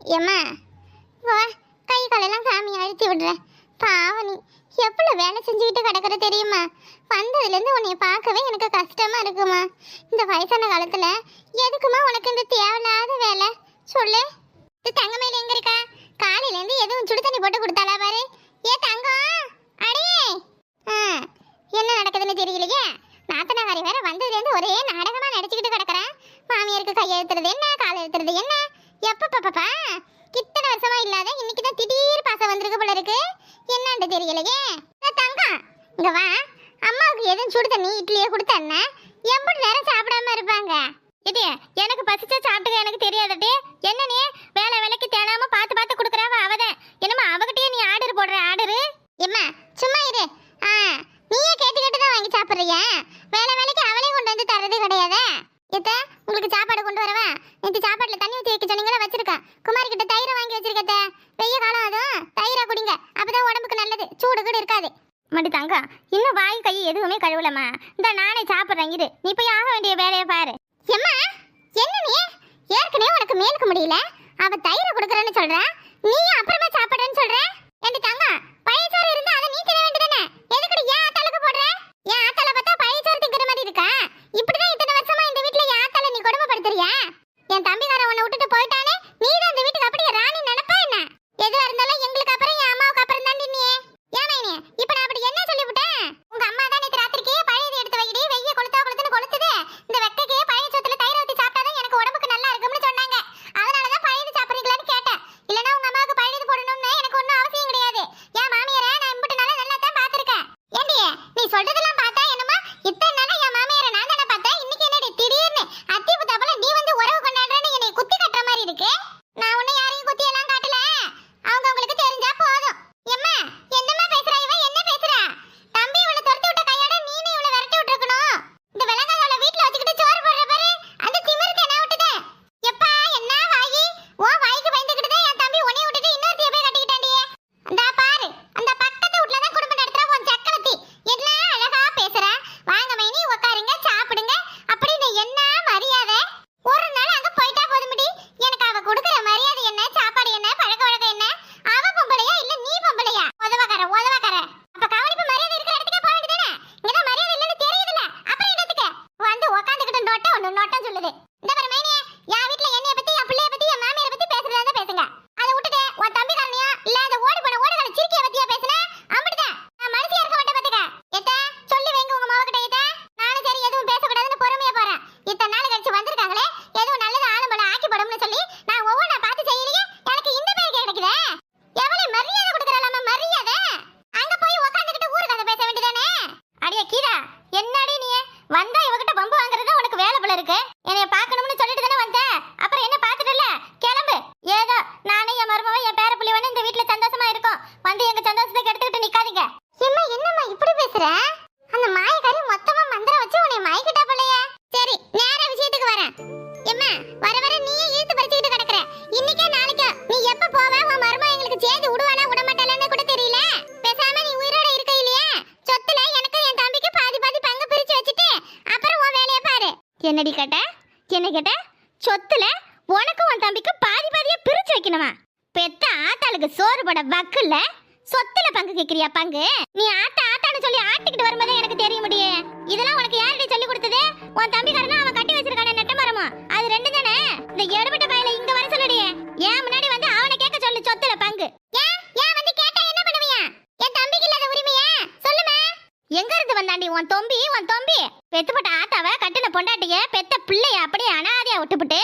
ஏம்மா வா, கை காலெல்லாம் சாமி அழுத்தி விடுறேன். பாவனி எவ்வளோ வேலை செஞ்சுக்கிட்டு கிடக்குற தெரியுமா? வந்ததுலேருந்து உன்னை பார்க்கவே எனக்கு கஷ்டமா இருக்குமா. இந்த வயசான காலத்தில் எதுக்குமா உனக்கு இந்த தேவையில்லாத வேலை சொல்லு. இது தங்கமயில எங்க இருக்கா? காலையிலேருந்து எதுவும் சுடு தண்ணி போட்டு கொடுத்தாளா பாரு. ஏ தங்கம், அடே என்ன நடக்குதுன்னு தெரியலையே. நாத்தனாகாரி வேற வந்ததுலேருந்து ஒரே நாடகமா நடிச்சுக்கிட்டு கிடக்குறேன். மாமியாருக்கு கை எழுத்துறது என்ன, கால் எழுத்துறது என்ன, எப்பப்பா இத்தனை வருஷமா இல்லாத இன்னைக்குதான் திடீர் பாசம் வந்திருக்கு போல இருக்கு. என்னன்னு தெரியலையே. தங்கம் இங்க வா, அம்மாவுக்கு எதுவும் சுடு தண்ணி இட்லியே கொடுத்தா எப்படி நேரம் சாப்பிடாம இருப்பாங்க? இது எனக்கு பசிச்சா சாப்பிட்டுக்க எனக்கு தெரியாதே. என்ன நீ வேலை வேலைக்கு தேடாம பார்த்து பார்த்து கொடுக்குறாவ அவதான். என்னமா அவகிட்டயே நீ ஆர்டர் போடுற ஆர்டரு? எம்மா சும்மா இரு. நீயே கேட்டு கேட்டு தான் வாங்கி சாப்பிட்றியா? வேலை வேலைக்கு அவளே கொண்டு வந்து தரது கிடையாது. எத்த உங்களுக்கு சாப்பாடு கொண்டு வரவா? நேற்று சாப்பாட்டில் தண்ணி ஊற்றி வைக்க சொன்னீங்களா, வச்சிருக்கேன். குமாரி கிட்ட தயிரை வாங்கி வச்சிருக்கத்த. வெய்ய காலம் அதுவும் தயிரை குடிங்க, அப்பதான் உடம்புக்கு நல்லது, சூடு கூட இருக்காது. மடி தங்க இன்னும் வாய் கை எதுவுமே கழுவலம்மா. இந்த நானே சாப்பிட்றேன் இரு, நீ போய் ஆக வேண்டிய வேலையை பாரு. எம்மா என்ன நீ ஏற்கனவே உனக்கு மேலுக்கு முடியல, அவ தயிரை கொடுக்குறேன்னு சொல்ற, நீ அப்புறமா சாப்பிட்றேன்னு சொல்ற. என் தங்க பழைய சோறு இருந்தா அதை நீ தின வேண்டியதானே, எதுக்கடி ஏன் ஆத்தாளுக்கு போடுற? ஏன் ஆத்தால பார்த்தா பழைய சோறு திங்கிற மாதிரி இருக்கா? இப்படிதான் இத்தனை வருஷமா இந்த வீட்டுல ஏன் ஆத்தால நீ கொடுமைப்படுத்துறியா? என் தம்பிக்காரன் உன்னை விட்டுட்டு போயிட்டானே, நீ தான் இந்த வீட்டுக்கு அப்படியே ராணி நினைப்பா என்ன? எதுவா இருந்தாலும் எங்களுக்கு அப்புறம் என் அம்மாவுக்கு அப்புறம் தாண்டி நீ. ஏன் மைனி இப்ப நான் அப்படி என்ன சொல்லிவிட்டேன்? உங்க அம்மா தான் நேற்று ராத்திரிக்கு பழையது எடுத்து வைடி, வெய்ய கொளுத்தா கொளுத்துன்னு கொளுத்துது, இந்த வெக்கைக்கு பழைய சோத்துல தயிர் ஊற்றி சாப்பிட்டாதான் எனக்கு உடம்புக்கு நல்லா இருக்கும்னு சொன்னாங்க. அதனாலதான் பழையது சாப்பிடுறீங்களான்னு கேட்டேன். இல்லன்னா உங்க அம்மாவுக்கு பழையது போடணும்னு எனக்கு ஒன்றும் அவசியம் கிடையாது. என் மாமியாரை நான் இம்பிட்டு நல்லா தான் பார்த்திருக்கேன். ஏண்டி நீ சொல்றதெல்லாம் பார்த்தா என்னமா இத்தனை நாளா என் மாமியாரை நான் தானே பார்த்தேன், இன்னைக்கு என்னடி திடீர்னு அத்தி புத்தாப்புல நீ வந்து உறவு கொண்டாடுறேன்னு என்னை குத்தி கட்டுற மாதிரி இருக்கு. நான் ஒன்னும் யாரையும் குத்தி எல்லாம் காட்டல, அவங்க உங்களுக்கு தெரிஞ்சா போதும். எம்மா என்னம்மா பேசுறா இவ? என்ன பேசுறா? தம்பி இவளை துரத்தி விட்ட கையோட நீனே இவளை விரட்டி விட்டுருக்கணும். இந்த விலங்காதவளை வீட்டுல வச்சுக்கிட்டு சோறு போடுற பாரு, அந்த திமிருக்கு என்ன விட்டுது? எப்பா என்ன வாயி, ஓ வாய்க்கு பயந்துக்கிட்டு என் தம்பி உன்னைய விட்டுட்டு இன்னொருத்தைய போய் கட்டிக்கிட்டாண்டியே. அந்த பாரு அந்த பக்கத்து வீட்டுல தான் குடும்பம் நடத்துற உன் சக்கரத்தி என்ன அழகா பேசுற. வாங்க மைனி உட்காருங்க சாப்பிடுங்க அப்படின்னு என்ன மரியாதை. ஒரு நாள் அங்க போயிட்டா போதுமிடி, எனக்கு அவ கொடுக்குற மரியாதை என்ன, சாப்பாடு என்ன, பழக்க வழக்கம் என்ன? அவ பொம்பளையா இல்ல நீ பொம்பளையா? உதவக்கார அப்ப கவனிப்பு மரியாதை இருக்கிற இடத்துக்கே போக வேண்டியதானே? இங்கதான் மரியாதை இல்லைன்னு தெரியுதுல்ல, அப்புறம் இடத்துக்கு வந்து உட்காந்துக்கிட்டு நோட்டம் சொல்லுது. இந்த பாரு மைனியே, என் வீட்டுல என்னைய பத்தி என் பிள்ளைய பத்தி என் மாமியாரை பத்தி பேசுறதா பேசுங்க. அதை விட்டுட்டு உன் தம்பி காரணியா இல்ல அந்த ஓடி போன ஓடுகால சிரிக்கிய பத்தியா பேசுன? அப்படிதான் நான் மனசியா இருக்க மாட்டேன் பாத்துக்க. எத்த சொல்லி வைங்க உங்க மாவக்கிட்ட. எத்த நானும் சரி எதுவும் பேசக்கூடாதுன்னு பொறுமையா போறேன். இத்தனை நாள் கழிச்சு வந்திருக்காங்களே, எதுவும் நல்லது ஆளும்பல ஆக்கி போடும்னு சொல்லி நான் ஒவ்வொன்றா பார்த்து செய்யலையே, எனக்கு இந்த பேர் கிடைக்குதே. எவ்வளவு மரியாதை கொடுக்குறாளாமா மரியாதை. அங்க போய் உட்காந்துக்கிட்டு ஊருக்கு கதை பேச வேண்டியதானே? அடியே கீதா என்னடி நீ வந்தா இவகிட்ட பம்பு வாங்குறது உனக்கு வேலை போல இருக்கு. என்னைய பார்க்கணும்னு சொல்லிட்டு தானே வந்த, அப்புறம் என்ன பார்த்துட்டல கிளம்பு. ஏதோ நானும் என் மருமவ என் பேர புள்ளி வந்து இந்த வீட்டுல சந்தோஷமா இருக்கோம், வந்து எங்க சந்தோஷத்தை கெடுத்துக்கிட்டு நிக்காதீங்க. எம்மா என்னம்மா இப்படி பேசுற? அந்த மாயக்காரி மொத்தமா மந்திரம் வச்சு உன்னை மயக்கிட்டா போலையே. சரி நேர விஷயத்துக்கு வரேன். எம்மா வர வர நீயே இழுத்து பறிச்சுக்கிட்டு கிடக்குற. இன்னைக்கே நாளைக்கா நீ எப்ப போவ? உன் மருமவ எங்களுக்கு சேர்ந்து விடுவானா விடமாட்டாளான்னு கூட தெரியல. பேசாம நீ உயிரோட இருக்க இல்லையா? சொத்துல எனக்கு என் தம்பிக்கு பாதி பாதி பங்கு பிரிச்சு வச்சுட்டு அப்புறம் உன் வேலையை பாரு. என்னடி கேட்ட? என்ன கேட்ட? சொத்துல உனக்கு உன் தம்பிக்கு பாதி பாதியா பிரிச்சு வைக்கணுமா? பெத்த ஆத்தாளுக்கு சோறு போட வக்குல சொத்துல பங்கு கேக்குறியா? பங்கு நீ ஆட்டான்னு சொல்லி ஆட்டிக்கிட்டு வரும்போதே எனக்கு தெரிய முடியே. இதெல்லாம் உனக்கு யார்கிட்ட சொல்லி கொடுத்தது? உன் தம்பிக்காரனா அவன் கட்டி வச்சிருக்கானே நெட்ட மரமா, அது ரெண்டு தானே. இந்த எடுபட்ட பையில இங்க வர சொல்லுடியே, ஏன் முன்னாடி வந்து அவனை கேட்க சொல்லு சொத்துல பங்கு. ஏன் வந்து கேட்டா என்ன பண்ணுவியா? என் தம்பிக்கு இல்லாத உரிமையா? சொல்லுமா. எங்க இருந்து வந்தாண்டி உன் தொம்பி? பெத்துப்பட்ட ஆத்தாவ கட்டின பொண்டாட்டிய பெத்த பிள்ளைய அப்படியே அனாதையா விட்டுப்புட்டு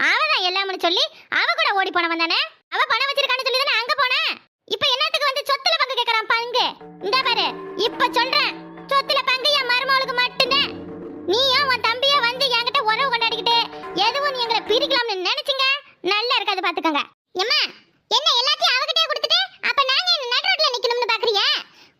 அவதான் எல்லாம்னு சொல்லி அவ கூட ஓடி போனவன் தானே. அவ பணம் வச்சிருக்கான்னு சொல்லி தானே அங்க போன. இப்ப என்னத்துக்கு வந்து சொத்துல பங்கு கேக்குறான் பங்கு? இந்த பாரு இப்ப சொல்றேன், சொத்துல பங்கு என் மருமகளுக்கு மட்டும்தான். நீயும் உன் தம்பியா வந்து என்கிட்ட உறவு கொண்டாடிக்கிட்டு எதுவும் நீ எங்களை பிரிக்கலாம்னு நினைச்சீங்க, நல்லா இருக்காது பாத்துக்கங்க. எம்மா என்ன எல்லாத்தையும் அவகிட்டே கொடுத்துட்டு அப்ப நாங்க என்ன நடு ரோட்ல நிக்கணும்னு பாக்குறியா?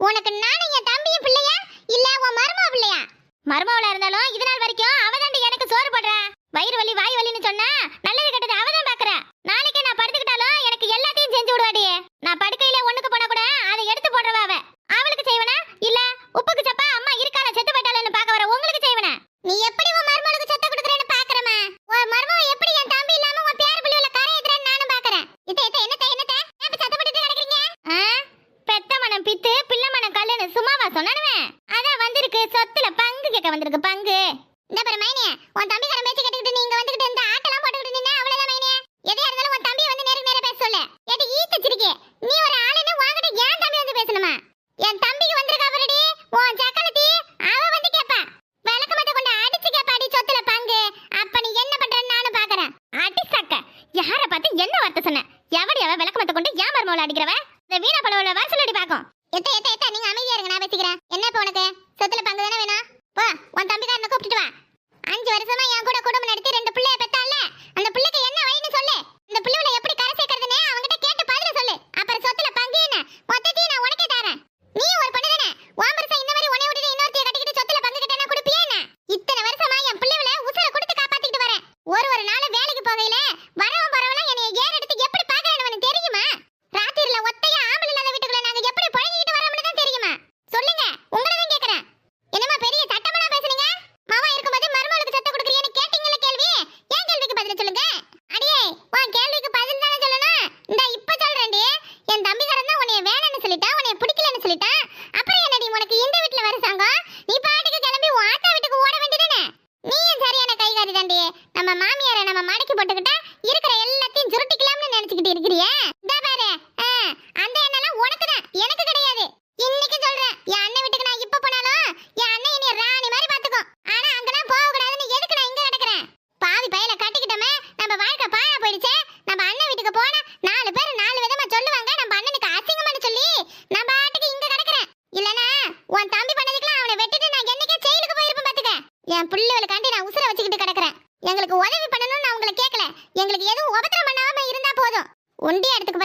உனக்கு நானும் என் தம்பியும் பிள்ளையா இல்ல உன் மருமவ பிள்ளையா? மருமவளா இருந்தாலும் இது நாள் வரைக்கும் அவதாண்டி எனக்கு சோறு போடுற. வயிறு வலி வாய் வலின்னு சொன்னா நல்லது கெட்டது அவதான் பாக்குற. நாளைக்கே நான் படுத்துக்கிட்டாலும் எனக்கு எல்லாத்தையும் செஞ்சு விடுவாடி. நான் படுக்கையில ஒண்ணுக்கு போனா கூட அதை எடுத்து போடுறவ அவ. அவளுக்கு செய்வனா இல்ல உப்புக்கு சப்பா அம்மா இருக்கால செத்து போயிட்டாளன்னு பாக்க வர உங்களுக்கு செய்வனா? நீ எப்படி உன் மருமகளுக்கு சொத்தை கொடுக்குறேன்னு பாக்குறமா? உன் மருமவ எப்படி என் தம்பி இல்லாம உன் பேர பிள்ளைல கரை ஏத்துறேன்னு நானும் பாக்குறேன். இத உங்களுக்கு பங்கு. இந்த பாரு மைனே, உன் தம்பிக்காரன் பேச்சு கேட்டுக்கிட்டு நீங்க வந்துகிட்டு இந்த ஆட்டெல்லாம் போட்டுக்கிட்டு நின்னா அவ்வளவுதான் மைனே. எதையா இருந்தாலும் உன் தம்பி வந்து நேருக்கு நேரா பேச சொல்லு. ஏடி ஈத்தச்சிருக்கே, நீ ஒரு ஆளுன்னு வாங்கிட்டு ஏன் தம்பி வந்து பேசணுமா? என் தம்பிக்கு வந்திருக்கா பாருடி உன் சக்கலத்தி, அவ வந்து கேப்பா. விளக்கமத்த கொண்டு அடிச்சு கேப்பா, அடி சொத்துல பங்கு. அப்ப நீ என்ன பண்றன்னு நானும் பாக்குறேன். அடி சக்க, யார பார்த்து என்ன வார்த்தை சொன்ன? எவடி அவ விளக்கமத்த கொண்டு ஏன் மர்மோல அடிக்கிறவ? இந்த வீணா பழவள வர சொல்லி பாக்கும். எத்த நீங்க அமைதியா இருங்க, நான் பேசிக்கிறேன். என்ன இப்ப உனக்கு சொத்துல பங்கு தானே வேணும்? போ உன் தம்பிக்காரனை கூப்பிட்டுட்டு வா. 5 வருஷமா என் கூட குடும்பம் நடத்தி 2 பிள்ளைய பெத்தால, அந்த பிள்ளைக்கு என்ன வழின்னு சொல்லு. இந்த பிள்ளைகளை எப்படி கரை சேர்க்கறதுன்னு அவங்கிட்ட கேட்டு பதில சொல்லு. அப்புறம் சொத்துல பங்கு என்ன மொத்தத்தையும் நான் உனக்கே தரேன். நீ ஒரு பொண்ணு தானே, உன் வருஷம் இந்த மாதிரி உன்னை விட்டுட்டு இன்னொருத்தைய கட்டிக்கிட்டு சொத்துல பங்கு கிட்டனா கொடுப்பியே என்ன? இத்தனை வருஷமா என் பிள்ளைகளை உசுர கொடுத்து காப்பாத்திட்டு வரேன். ஒரு நாள் வேலைக்கு போகையில வரவும் பரவலாம் என்னைய ஏர் எடுத்து எப்படி பாக்குறேன்னு தெரியுமா? ராத்திரில ஒத்தையா ஆம்பளை இல்லாத வீட்டுக்குள்ள நாங்க எப்படி பழகிட்டு வரோம்னு தான் தெரியுமா? சொல்லுங்க, உங்களை தான் கேக்குறேன். என்னமா பெரிய சட்டமா பேசுறீங்க? மாமா இருக்கும்போது மருமகளுக்கு சத்த கொடுக்குறீங்கன்னு கேட்டீங்கல கேள்வி. ஏன் கேள்விக்கு பதில் சொல்லுங்க. அடியே, உன் கேள்விக்கு பதில் தானே சொல்லணும். இந்த இப்ப சொல்றேன்டி, என் தம்பிக்காரன் தான் உன்னைய வேணும்னு சொல்லிட்டான், உன்னைய பிடிக்கலன்னு சொல்லிட்டான். அப்புறம் என்னடி உனக்கு இந்த வீட்டுல வரசாங்க? நீ பாட்டுக்கு கிளம்பி உன் ஆத்தா வீட்டுக்கு ஓட வேண்டியதானே? நீயும் சரியான கைகாரி தாண்டி. நம்ம மாமியாரை நம்ம மடக்கி போட்டுக்கிட்டா இருக்கிற எல்லாத்தையும் சுருட்டிக்கலாம்னு நினைச்சுக்கிட்டு இருக்கிறியே. இந்த பாரு, அந்த எண்ணெல்லாம் உனக்கு தான், எனக்கு கிடையாது. இன்னைக்கு சொல்றேன், என் அண்ணன் வீட்டுக்கு நான் இப்ப போனாலும் என் அண்ணன் என்னைய ராணி மாதிரி பாத்துக்கும். ஆனா அங்கெல்லாம் போக கூடாதுன்னு எதுக்கு நான் இங்க கிடக்குறேன்? பாவி பையில கட்டிக்கிட்டோமே, நம்ம வாழ்க்கை பாழா போயிடுச்சே. நம்ம அண்ணன் வீட்டுக்கு போனா 4 பேர் 4 விதமா சொல்லுவாங்க, நம்ம அண்ணனுக்கு அசிங்கமானு சொல்லி நான் பாட்டுக்கு இங்க கிடக்குறேன். இல்லனா உன் தம்பி பண்ணதுக்குலாம் அவனை வெட்டிட்டு நான் என்னைக்கே ஜெயிலுக்கு போயிருப்பேன் பாத்துக்க. என் பிள்ளைகளுக்காண்டி நான் உசுர வச்சுக்கிட்டு கிடக்குறேன். எங்களுக்கு உதவி பண்ணணும்னு நான் உங்களை கேட்கல. எங்களுக்கு எதுவும் உபத்திரம் பண்ணாம இருந்தா போதும். ஒண்டியா எடுத்துக்கு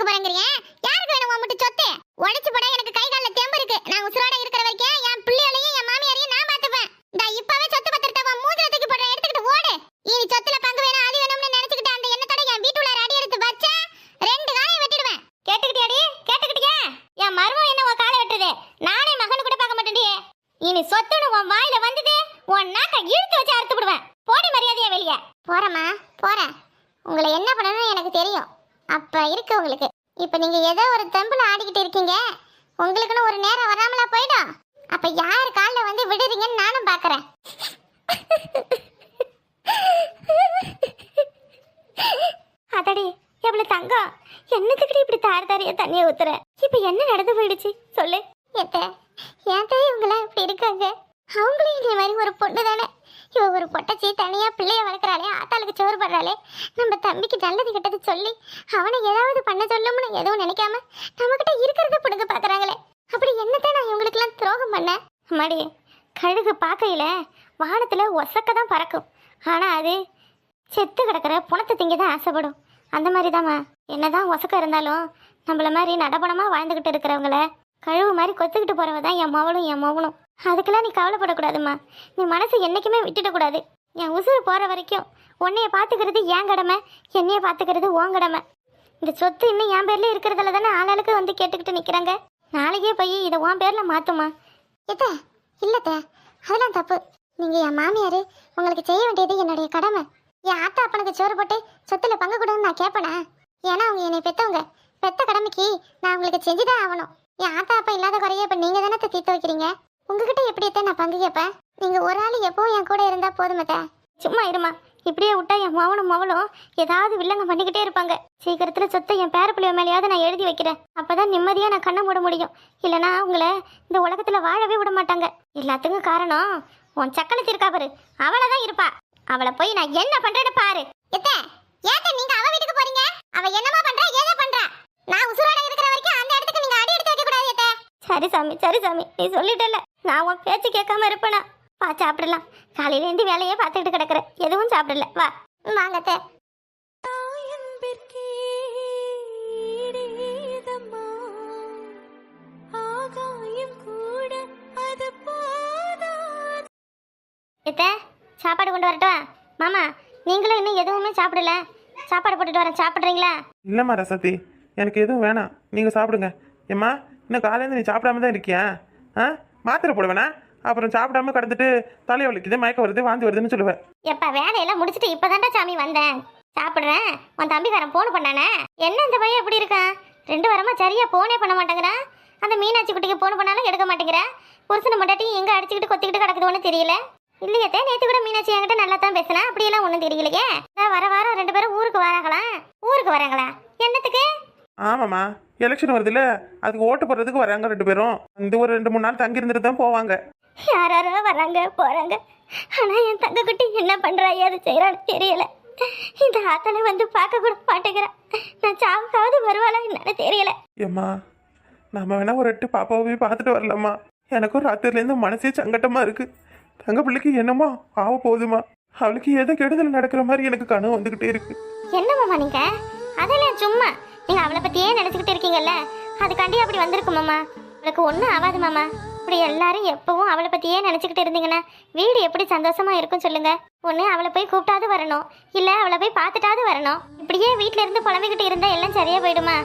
போறேங்கறியே. யாருக்கு வேணும் உன் முட்டு சொத்து? உடைச்சு போட எனக்கு கை கால்ல தெம்பு இருக்கு. நான் உசுரோட இருக்கிற வரைக்கும் என் பிள்ளைகளையும் என் மாமியாரையும் நான் பாத்துப்பேன். இந்த இப்பவே சொத்து பத்திரத்தை உன் மூஞ்சில தூக்கி போடுற, எடுத்துக்கிட்டு ஓடு. இனி சொத்துல பங்கு வேணும் அது வேணும்னு நினைச்சுக்கிட்டு அந்த எண்ணத்தோட என் வீட்டுல அடி எடுத்து வச்சா 2 காலையும் வெட்டிடுவேன். கேட்டுக்கிட்டியாடி? கேட்டுக்கிட்டியா? என் மர்மம் என்ன உன் காலை வெட்டுது? நானே மகனு கூட பார்க்க மாட்டேன்டி. இனி சொத்துன்னு உன் வாயில வந்தது உன் நாக்க இழுத்து வச்சு அறுத்து விடுவேன். போடி மரியாதையா வெளியே. போறேம்மா, போறேன். உங்களை என்ன பண்ணணும்னு எனக்கு தெரியும். அப்ப இருக்கு உங்களுக்கு. இப்ப நீங்க ஏதோ ஒரு தெம்புல ஆடிக்கிட்டு இருக்கீங்க. உங்களுக்குன்னு ஒரு நேரம் வராமலா போயிடும். அப்ப யார் காலில் வந்து விடுறீங்கன்னு நானும் பாக்குறேன். அதடி எவ்வளவு தங்கம், என்னத்துக்கு இப்படி தாரியா தண்ணியை ஊத்துற? இப்ப என்ன நடந்து போயிடுச்சு சொல்லு. ஏன் இவங்களா இப்படி இருக்காங்க? அவங்களும் இந்த மாதிரி ஒரு பொண்ணு தானே. இவ ஒரு பொட்டச்சி தனியா பிள்ளைய வளர்க்குறாளே, ஆத்தாளுக்கு சோறு படுறாளே. நம்ம தம்பிக்கு நல்லது கெட்டது சொல்லி அவனை ஏதாவது பண்ண சொல்லும்னு எதுவும் நினைக்காம நம்மகிட்ட இருக்கிறத பிடுங்க பாக்குறாங்களே. அப்படி என்னத்தான் நான் இவங்களுக்கெல்லாம் துரோகம் பண்ண? அம்மாடி, கழுகு பார்க்கையில வானத்துல ஒசக்க தான் பறக்கும். ஆனா அது செத்து கிடக்கிற புணத்தை திங்க தான் ஆசைப்படும். அந்த மாதிரி தாம்மா, என்னதான் ஒசக்க இருந்தாலும் நம்மள மாதிரி நடப்பணமா வாழ்ந்துகிட்டு இருக்கிறவங்கள கழுவு மாதிரி கொத்துக்கிட்டு போறவ தான் என் மவனும். அதுக்கெல்லாம் நீ கவலைப்படக்கூடாதும்மா. நீ மனசு என்னைக்குமே விட்டுடக்கூடாது. என் உசுறு போற வரைக்கும் உன்னைய பார்த்துக்கிறது என் கடமை, என்னைய பார்த்துக்கிறது உன் கடமை. இந்த சொத்து இன்னும் என் பேர்ல இருக்கிறதுல தானே ஆளாளுக்கு வந்து கேட்டுக்கிட்டு நிக்கிறாங்க. நாளைக்கே போய் இதை உன் பேர்ல மாத்துமா? இல்லத்த, அதெல்லாம் தப்பு. நீங்க என் மாமியாரு, உங்களுக்கு செய்ய வேண்டியது என்னுடைய கடமை. என் ஆத்தா அப்பனுக்கு சோறு போட்டு சொத்துல பங்கு கொடுன்னு நான் கேட்பேனா? ஏன்னா அவங்க என்னை பெத்தவங்க. பெத்த கடமைக்கு நான் உங்களுக்கு செஞ்சுதான் ஆகணும். என் ஆத்தா அப்பா இல்லாத குறைய இப்ப நீங்க தானே தீர்த்து வைக்கிறீங்க. உங்ககிட்ட எப்படியத்தான் நான் பங்கு கேட்பேன்? நீங்க ஒரு ஆள் எப்பவும் என் கூட இருந்தா போதுமத்த. சும்மா இருமா, இப்படியே விட்டா என் மவனும் ஏதாவது வில்லங்க பண்ணிக்கிட்டே இருப்பாங்க. சீக்கிரத்துல சொத்தை என் பேர பிள்ளைய மேலேயாவது நான் எழுதி வைக்கிறேன். அப்பதான் நிம்மதியா நான் கண்ணை மூட முடியும். இல்லைன்னா உங்களை இந்த உலகத்துல வாழவே விட மாட்டாங்க. எல்லாத்துக்கும் காரணம் உன் சக்கலத்தி இருக்கா பாரு, அவளைதான் இருப்பா. அவளை போய் நான் என்ன பண்றேன்னு பாரு. ஏத்த நீங்க அவ வீட்டுக்கு போறீங்க? அவ என்னமா பண்றா, ஏதோ பண்றா? நான் உசுரோட இருக்கிற வரைக்கும் அந்த இடத்துக்கு நீங்க அடி எடுத்து வைக்க கூடாது. ஏத்த சரி சாமி, நீ சொல்லிட்டல, நான் உன் பேச்சு கேட்காம இருப்பேனா? வா சாப்பிடலாம். காலையில இருந்து வேலையே பார்த்துக்கிட்டு கிடக்குற, எதுவும் சாப்பிடல. வா வாங்கத்த. சாப்பாடு கொண்டு வரட்டா? மாமா, நீங்களும் இன்னும் எதுவுமே சாப்பிடல. சாப்பாடு போட்டுட்டு வரேன், சாப்பிட்றீங்களா? இல்லைம்மா ரசத்தி, எனக்கு எதுவும் வேணாம், நீங்கள் சாப்பிடுங்க. ஏம்மா, இன்னும் காலையிலேருந்து நீ சாப்பிடாம தான் இருக்கியா? மாத்திரை போடுவேண்ணா, அப்புறம் சாப்பிடாம கடந்துட்டு தலையை வலிக்குது, மயக்கம் வருது, வாந்தி வருதுன்னு சொல்லுவேன். எப்போ வேலையெல்லாம் முடிச்சுட்டு இப்போதான்டா சாமி வந்தேன். சாப்பிட்றேன். உன் தம்பிக்காரன் போன் பண்ணானே, என்ன இந்த பையன் எப்படி இருக்கான்? 2 வாரமா சரியா போனே பண்ண மாட்டேங்கிறான். அந்த மீனாட்சி குட்டிக்கு போன் பண்ணாலும் எடுக்க மாட்டேங்கிறேன். புருஷனை முட்டாட்டி எங்க அடிச்சுக்கிட்டு கொத்திக்கிட்டு கிடக்குதுன்னு தெரியல. இல்லையத்தே, நேற்று கூட மீனாட்சி என்கிட்ட நல்லா தான் பேசினா, அப்படியெல்லாம் ஒன்றும் தெரியலையே. வர வாரம் 2 பேரும் ஊருக்கு வராங்களாம். ஊருக்கு வராங்களா? என்னத்துக்கு? ஆமாம்மா, எலெக்ஷன் வருதுல்ல, அதுக்கு ஓட்டு போடுறதுக்கு வராங்க 2 பேரும். இந்த ஒரு 2-3 நாள் தங்கி இருந்துட்டு தான் போவாங்க. யாரோ வராங்க போறாங்க. ஆனா என் தங்க குட்டி என்ன பண்றா, ஏது செய்யறான்னு தெரியல. இந்த ஆத்தனை வந்து பார்க்க கூட மாட்டேங்கிறா. நான் சாவுக்காவது வருவாளா என்னன்னு தெரியல. ஏம்மா, நம்ம வேணா ஒரு 8 பாப்பாவை போய் பார்த்துட்டு வரலாமா? எனக்கும் ராத்திரிலேருந்து மனசே சங்கட்டமா இருக்கு. தங்க பிள்ளைக்கு என்னமோ ஆக போகுதுமா. அவளுக்கு ஏதோ கெடுதல் நடக்கிற மாதிரி எனக்கு கனவு வந்துகிட்டே இருக்கு. என்னமாம்மா நீங்க? அதெல்லாம் சும்மா நீங்க அவளை பத்தியே நினைச்சுக்கிட்டு இருக்கீங்கல்ல, அதுக்காண்டி அப்படி வந்திருக்கு மாமா. அவளுக்கு ஒன்றும் ஆகாது மாமா. இப்படி எல்லாரும் எப்பவும் அவளை பத்தியே நினைச்சுக்கிட்டு இருந்தீங்கன்னா வீடு எப்படி சந்தோஷமா இருக்கும் சொல்லுங்க. ஒன்று அவளை போய் கூப்பிட்டாது வரணும், இல்லை அவளை போய் பார்த்துட்டாவது வரணும். இப்படியே வீட்டில இருந்து புலம்பிக்கிட்டு இருந்தா எல்லாம் சரியா போயிடுமா?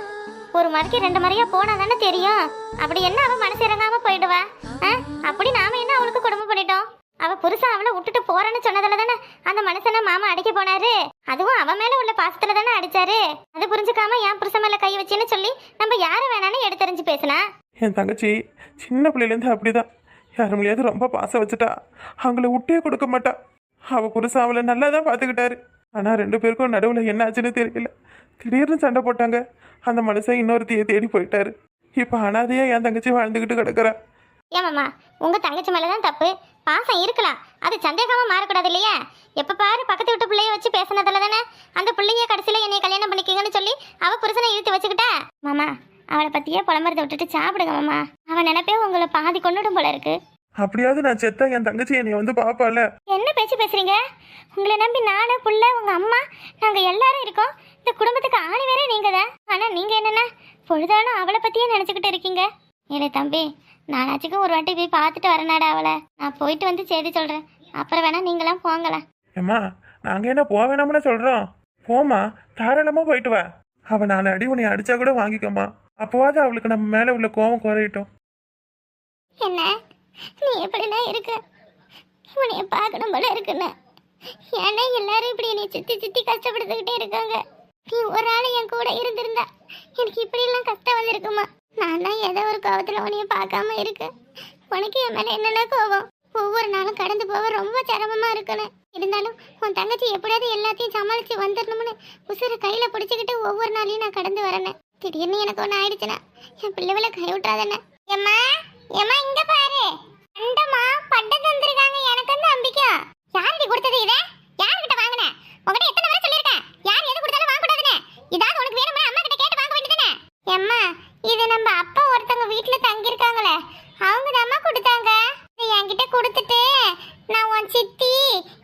ஒரு மறைக்கு 2 மறையா போனா தானே தெரியும். அப்படி என்ன அவ மனசு இறங்காம போயிடுவா? அப்படி நாம என்ன அவளுக்கு குடும்பம் பண்ணிட்டோம்? அவ புருஷன் அவளை விட்டுட்டு போறேன்னு சொன்னதுல தானே அந்த மனுஷனை மாமா அடிக்க போனாரு. அதுவும் அவன் மேல உள்ள பாசத்துல தானே அடிச்சாரு. அது புரிஞ்சுக்காம என் புருஷன் மேல கை வச்சேன்னு சொல்லி நம்ம யார வேணான்னு எடுத்தறிஞ்சு பேசினா. என் தங்கச்சி சின்ன பிள்ளையிலேருந்து அப்படிதான். யாரும் முடியாது ரொம்ப பாசம் வச்சுட்டா, அவங்கள விட்டே கொடுக்க மாட்டா. அவள் புருஷன் அவளை நல்லா தான் பார்த்துக்கிட்டாரு. ஆனால் 2 பேருக்கும் நடுவில் என்ன ஆச்சுன்னு தெரியல. திடீர்னு சண்டை போட்டாங்க. அந்த மனுஷன் இன்னொருத்தையை தேடி போயிட்டாரு. இப்போ அனாதையா என் தங்கச்சி வாழ்ந்துக்கிட்டு கிடக்குறா. ஏமாம்மா, உங்க தங்கச்சி மேலதான் தப்பு. பாசம் இருக்கலாம், அது சந்தேகமா மாறக்கூடாது இல்லையா? எப்ப பாரு பக்கத்து வீட்டு பிள்ளைய வச்சு பேசினதுல தானே அந்த பிள்ளைய கடைசியில என்னை கல்யாணம் பண்ணிக்கங்கன்னு சொல்லி அவ புருஷனை இழுத்து வச்சுக்கிட்டா. மாமா, அவளை பத்தியே புலம்புறதை விட்டுட்டு சாப்பிடுங்க மாமா. அவன் நினைப்பே உங்களை பாதி கொண்டுடும் போல இருக்கு. அப்படியாவது நான் செத்தா என் தங்கச்சி என்னை வந்து பாப்பால. என்ன பேச்சு பேசுறீங்க? உங்களை நம்பி நானு, புள்ள, உங்க அம்மா, நாங்க எல்லாரும் இருக்கோம். இந்த குடும்பத்துக்கு ஆணி வேற நீங்க தான். ஆனா நீங்க என்னன்னா பொழுதானும் அவளை பத்தியே நினைச்சுக்கிட்டு இருக்கீங்க. ஏலே தம்பி, நானாச்சுக்கும் ஒரு வாட்டி போய் பார்த்துட்டு வரனாடா அவளை. நான் போயிட்டு வந்து செய்தி சொல்றேன். அப்புறம் வேணா நீங்களாம் போங்களேன். ஏம்மா, நாங்கள் என்ன போக வேணாம்னு சொல்கிறோம்? போமா, தாராளமாக போயிட்டு வா. அவள் 4 அடி உன்னை அடிச்சா கூட வாங்கிக்கம்மா. அப்போவாது அவளுக்கு நம்ம மேலே உள்ள கோவம் குறையட்டும். என்ன நீ எப்படின்னா இருக்க? உன்னைய பார்க்கணும் போல இருக்குன்னு. ஏன்னா எல்லாரும் இப்படி நீ சுத்தி சுத்தி கஷ்டப்படுத்திக்கிட்டே இருக்காங்க. நீ ஒரு ஆள் என் கூட இருந்திருந்தா எனக்கு இப்படி எல்லாம் கஷ்டம் வந்திருக்குமா? நான் தான் ஏதோ ஒரு கோவத்துல உன்னைய பார்க்காம இருக்கு. உனக்கு என் மேல என்னென்ன கோவம்? ஒவ்வொரு நாளும் கடந்து போக ரொம்ப சிரமமா இருக்கணும். இருந்தாலும் உன் தங்கச்சி எப்படியாவது எல்லாத்தையும் சமாளிச்சு வந்துடணும்னு உசுர கையில பிடிச்சிக்கிட்டு ஒவ்வொரு நாளையும் நான் கடந்து வரேன். திடீர்னு எனக்கு ஒன்று ஆயிடுச்சுன்னா என் பிள்ளைகளை கை விட்டுறாதானே. ஏம்மா ஏம்மா, இங்க பாரு. அண்டமா பட்டம் தந்திருக்காங்க எனக்கு அந்த அம்பிக்கா. யாரடி கொடுத்தது இத? யார்கிட்ட வாங்குன? உன்கிட்ட எத்தனை முறை சொல்லிருக்கேன், யார் எது கொடுத்தாலும் வாங்க கூடாதுன்னு. இதாவது உனக்கு வேணும்னா அம்மா கிட்ட கேட்டு வாங்க வேண்டியதுதானே. ஏம்மா, இது நம்ம அப்பா ஒருத்தங்க வீட்ல தங்கி இருக்காங்களே, அவங்க தாம்மா கொடுத்தாங்க. என்கிட்ட கொடுத்துட்டு நான் உன் சித்தி,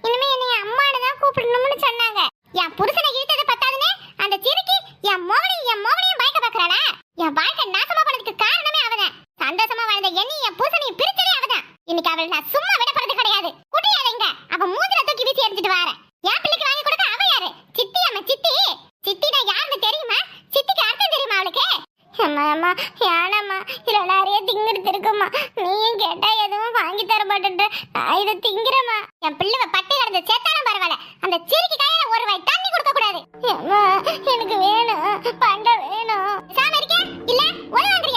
இனிமே என்னை அம்மானு தான் கூப்பிடணும்னு சொன்னாங்க. என் புருஷனை இழுத்தது பத்தாதுன்னு அந்த சிறுக்கி என் மோகனையும் பயக்க பாக்குறாளா? என் வாழ்க்கை நாசமா போனதுக்கு காரணமே அவதான். சந்தோஷமா வாழ்ந்த என்னையும் என் புருஷனையும் பிரிச்சதே அவதான். இன்னைக்கு அவளை நான் சும்மா விட போறது கிடையாது. குட்டியாதீங்க, அவ மூஞ்சில தூக்கி வீசி எரிஞ்சிட்டு வார. என் பிள்ளைக்கு வாங்கி கொடுக்க அவ யாரு? சித்தி. அம்மா சித்தி. சித்தினா யாருன்னு தெரியுமா? சித்திக்கு அர்த்தம் தெரியுமா அவளுக்கு? அம்மா அம்மா, யானம்மா, இதுல நிறைய திங்கிறது இருக்குமா. நீயும் கேட்டா எதுவும் வாங்கி தர மாட்டேன்ற. நான் இதை திங்கிறமா. என் பிள்ளைவ பட்டை கிடந்த சேத்தாலும் பரவாயில்ல, அந்த சிறுக்கி கையில ஒரு வாய் தண்ணி கொடுக்க கூடாது. அம்மா, எனக்கு வேணும், பண்ட வேணும். சாமி இருக்கேன் இல்ல, உதவாங்க